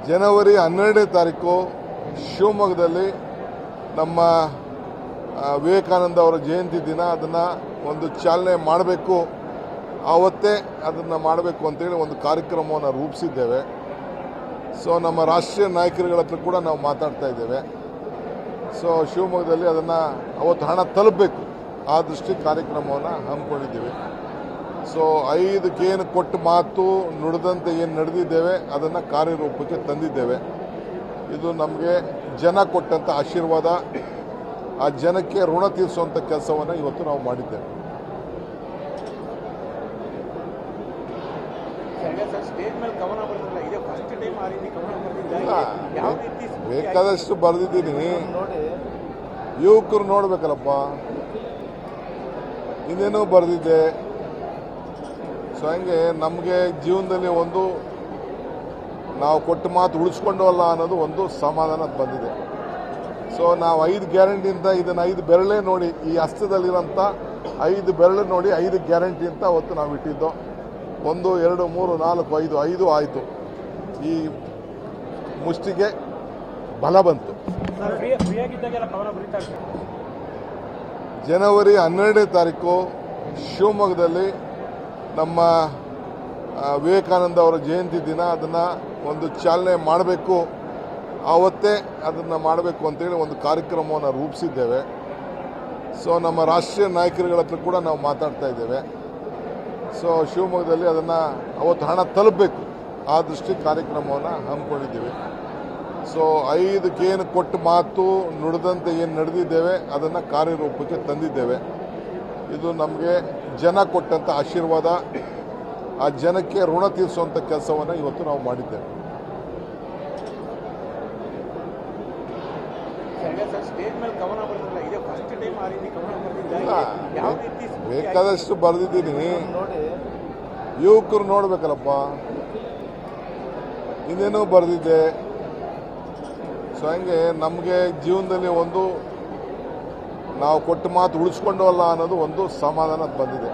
ಜನವರಿ 12ನೇ ತಾರೀಕು ಶಿವಮೊಗ್ಗದಲ್ಲಿ ನಮ್ಮ ವಿವೇಕಾನಂದ ಅವರ ಜಯಂತಿ ದಿನ ಅದನ್ನು ಒಂದು ಚಾಲನೆ ಮಾಡಬೇಕು, ಆವತ್ತೇ ಅದನ್ನು ಮಾಡಬೇಕು ಅಂತೇಳಿ ಒಂದು ಕಾರ್ಯಕ್ರಮವನ್ನು ರೂಪಿಸಿದ್ದೇವೆ. ಸೊ ನಮ್ಮ ರಾಷ್ಟ್ರೀಯ ನಾಯಕರುಗಳ ಹತ್ರ ಕೂಡ ನಾವು ಮಾತಾಡ್ತಾ ಇದ್ದೇವೆ. ಸೊ ಶಿವಮೊಗ್ಗದಲ್ಲಿ ಅದನ್ನು ಅವತ್ತು ಹಣ ತಲುಪಬೇಕು, ಆ ದೃಷ್ಟಿ ಕಾರ್ಯಕ್ರಮವನ್ನು ಹಮ್ಮಿಕೊಂಡಿದ್ದೀವಿ. ಸೊ 5 ಏನು ಕೊಟ್ಟ ಮಾತು ನುಡಿದಂತೆ ಏನು ನಡೆದಿದ್ದೇವೆ ಅದನ್ನು ಕಾರ್ಯರೂಪಕ್ಕೆ ತಂದಿದ್ದೇವೆ. ಇದು ನಮಗೆ ಜನ ಕೊಟ್ಟಂಥ ಆಶೀರ್ವಾದ, ಆ ಜನಕ್ಕೆ ಋಣ ತೀರಿಸುವಂಥ ಕೆಲಸವನ್ನು ಇವತ್ತು ನಾವು ಮಾಡಿದ್ದೇವೆ. ಬೇಕಾದಷ್ಟು ಬರೆದಿದ್ದೀನಿ, ಯುವಕರು ನೋಡ್ಬೇಕಲ್ಲಪ್ಪ, ಇನ್ನೇನೋ ಬರೆದಿದ್ದೆ. ಸೊ ಹಂಗೆ ನಮಗೆ ಜೀವನದಲ್ಲಿ ಒಂದು ನಾವು ಕೊಟ್ಟ ಮಾತು ಉಳಿಸ್ಕೊಂಡವಲ್ಲ ಅನ್ನೋದು ಒಂದು ಸಮಾಧಾನ ಬಂದಿದೆ. ಸೊ ನಾವು 5 ಗ್ಯಾರಂಟಿಯಿಂದ ಇದನ್ನು 5 ಬೆರಳೇ ನೋಡಿ, ಈ ಹಸ್ತದಲ್ಲಿರೋಂಥ 5 ಬೆರಳು ನೋಡಿ 5 ಗ್ಯಾರಂಟಿ ಅಂತ ಅವತ್ತು ನಾವು ಇಟ್ಟಿದ್ದು. 1, 2, 3, 4, 5 ಆಯಿತು. ಈ ಮುಷ್ಟಿಗೆ ಬಲ ಬಂತು. ಜನವರಿ 12ನೇ ತಾರೀಕು ಶಿವಮೊಗ್ಗದಲ್ಲಿ ನಮ್ಮ ವಿವೇಕಾನಂದ ಅವರ ಜಯಂತಿ ದಿನ ಅದನ್ನು ಒಂದು ಚಾಲನೆ ಮಾಡಬೇಕು, ಆವತ್ತೇ ಅದನ್ನು ಮಾಡಬೇಕು ಅಂತೇಳಿ ಒಂದು ಕಾರ್ಯಕ್ರಮವನ್ನು ರೂಪಿಸಿದ್ದೇವೆ. ಸೊ ನಮ್ಮ ರಾಷ್ಟ್ರೀಯ ನಾಯಕರುಗಳ ಹತ್ರ ಕೂಡ ನಾವು ಮಾತಾಡ್ತಾ ಇದ್ದೇವೆ. ಸೊ ಶಿವಮೊಗ್ಗದಲ್ಲಿ ಅದನ್ನು ಅವತ್ತು ಹಣ ತಲುಪಬೇಕು, ಆ ದೃಷ್ಟಿ ಕಾರ್ಯಕ್ರಮವನ್ನು ಹಮ್ಮಿಕೊಂಡಿದ್ದೀವಿ. ಸೊ 5 ಏನು ಕೊಟ್ಟ ಮಾತು ನುಡಿದಂತೆ ಏನು ನಡೆದಿದ್ದೇವೆ ಅದನ್ನು ಕಾರ್ಯರೂಪಕ್ಕೆ ತಂದಿದ್ದೇವೆ. ಇದು ನಮಗೆ ಜನ ಕೊಟ್ಟಂಥ ಆಶೀರ್ವಾದ, ಆ ಜನಕ್ಕೆ ಋಣ ತೀರಿಸುವಂಥ ಕೆಲಸವನ್ನು ಇವತ್ತು ನಾವು ಮಾಡಿದ್ದೇವೆ. ಬೇಕಾದಷ್ಟು ಬರೆದಿದ್ದೀನಿ, ಯುವಕರು ನೋಡ್ಬೇಕಲ್ಲಪ್ಪ, ಇನ್ನೇನೋ ಬರೆದಿದ್ದೆ. ಸೊ ಹಂಗೆ ನಮಗೆ ಜೀವನದಲ್ಲಿ ಒಂದು ನಾವು ಕೊಟ್ಟ ಮಾತು ಉಳಿಸ್ಕೊಂಡವಲ್ಲ ಅನ್ನೋದು ಒಂದು ಸಮಾಧಾನ ಬಂದಿದೆ.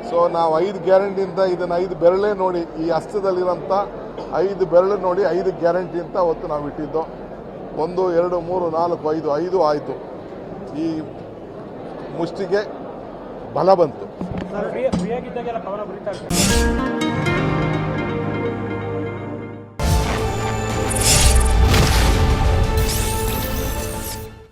ಸೊ ನಾವು 5 ಗ್ಯಾರಂಟಿಯಿಂದ ಇದನ್ನು 5 ಬೆರಳೇ ನೋಡಿ, ಈ ಹಸ್ತದಲ್ಲಿರೋಂಥ 5 ಬೆರಳು ನೋಡಿ 5 ಗ್ಯಾರಂಟಿ ಅಂತ ಅವತ್ತು ನಾವು ಇಟ್ಟಿದ್ದು. 1, 2, 3, 4, 5 ಆಯಿತು. ಈ ಮುಷ್ಟಿಗೆ ಬಲ ಬಂತು.